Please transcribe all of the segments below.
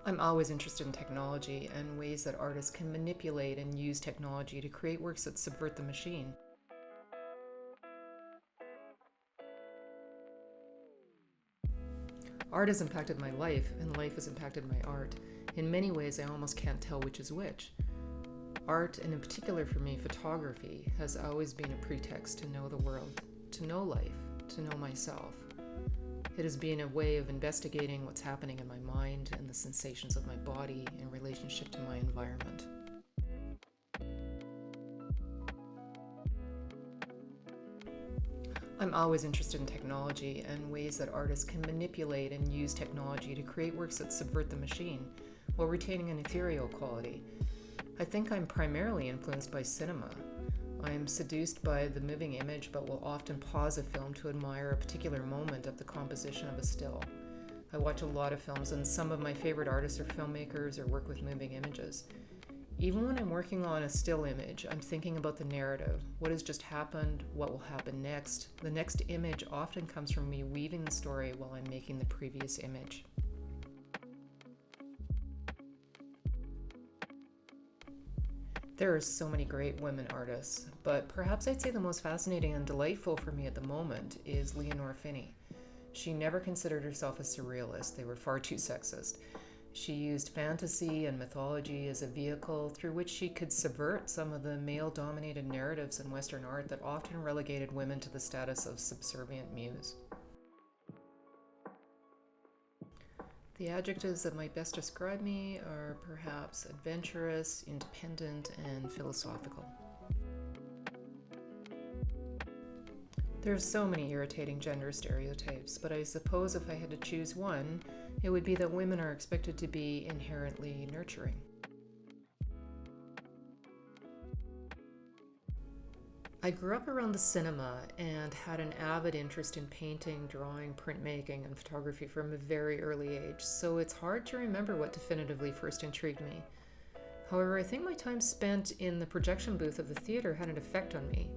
I'm always interested in technology and ways that artists can manipulate and use technology to create works that subvert the machine. Art has impacted my life, and life has impacted my art. In many ways, I almost can't tell which is which. Art, and in particular for me, photography, has always been a pretext to know the world, to know life, to know myself. It has been a way of investigating what's happening in my mind and the sensations of my body in relationship to my environment. I'm always interested in technology and ways that artists can manipulate and use technology to create works that subvert the machine while retaining an ethereal quality. I think I'm primarily influenced by cinema. I am seduced by the moving image, but will often pause a film to admire a particular moment of the composition of a still. I watch a lot of films, and some of my favorite artists are filmmakers or work with moving images. Even when I'm working on a still image, I'm thinking about the narrative, what has just happened, what will happen next. The next image often comes from me weaving the story while I'm making the previous image. There are so many great women artists, but perhaps I'd say the most fascinating and delightful for me at the moment is Leonore Finney. She never considered herself a surrealist. They were far too sexist. She used fantasy and mythology as a vehicle through which she could subvert some of the male-dominated narratives in Western art that often relegated women to the status of subservient muse. The adjectives that might best describe me are perhaps adventurous, independent, and philosophical. There's so many irritating gender stereotypes, but I suppose if I had to choose one, it would be that women are expected to be inherently nurturing. I grew up around the cinema and had an avid interest in painting, drawing, printmaking, and photography from a very early age, so it's hard to remember what definitively first intrigued me. However, I think my time spent in the projection booth of the theater had an effect on me,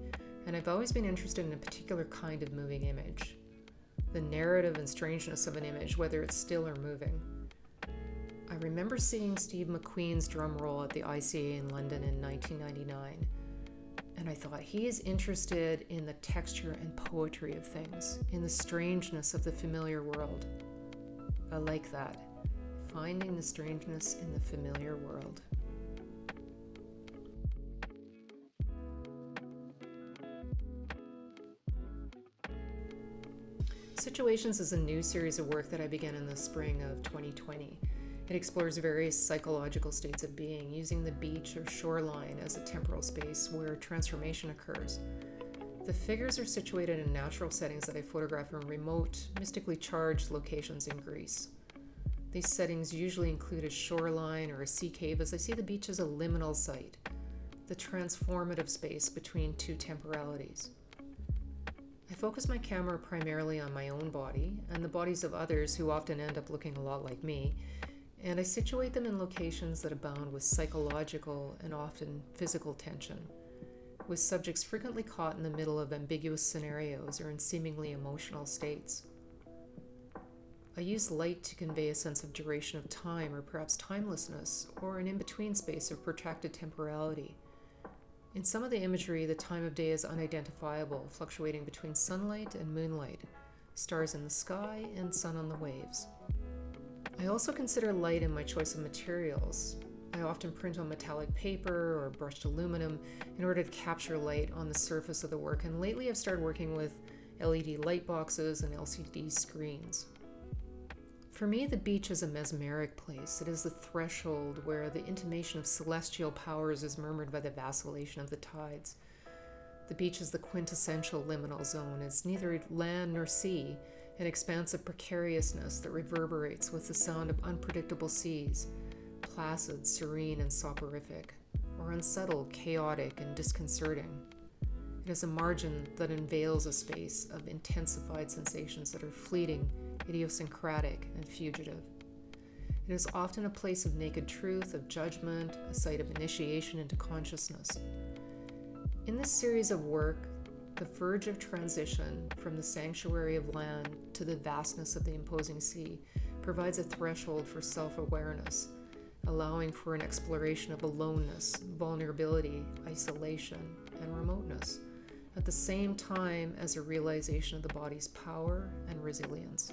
and I've always been interested in a particular kind of moving image. The narrative and strangeness of an image, whether it's still or moving. I remember seeing Steve McQueen's drum roll at the ICA in London in 1999, and I thought he is interested in the texture and poetry of things, in the strangeness of the familiar world. I like that, finding the strangeness in the familiar world. Situations is a new series of work that I began in the spring of 2020. It explores various psychological states of being, using the beach or shoreline as a temporal space where transformation occurs. The figures are situated in natural settings that I photograph in remote, mystically charged locations in Greece. These settings usually include a shoreline or a sea cave, as I see the beach as a liminal site, the transformative space between two temporalities. I focus my camera primarily on my own body and the bodies of others who often end up looking a lot like me, and I situate them in locations that abound with psychological and often physical tension, with subjects frequently caught in the middle of ambiguous scenarios or in seemingly emotional states. I use light to convey a sense of duration of time, or perhaps timelessness, or an in-between space of protracted temporality. In some of the imagery, the time of day is unidentifiable, fluctuating between sunlight and moonlight, stars in the sky and sun on the waves. I also consider light in my choice of materials. I often print on metallic paper or brushed aluminum in order to capture light on the surface of the work, and lately I've started working with LED light boxes and LCD screens. For me, the beach is a mesmeric place. It is the threshold where the intimation of celestial powers is murmured by the vacillation of the tides. The beach is the quintessential liminal zone. It's neither land nor sea, an expanse of precariousness that reverberates with the sound of unpredictable seas, placid, serene, and soporific, or unsettled, chaotic, and disconcerting. It is a margin that unveils a space of intensified sensations that are fleeting, idiosyncratic, and fugitive. It is often a place of naked truth, of judgment, a site of initiation into consciousness. In this series of work, the verge of transition from the sanctuary of land to the vastness of the imposing sea provides a threshold for self-awareness, allowing for an exploration of aloneness, vulnerability, isolation, and remoteness, at the same time as a realization of the body's power and resilience.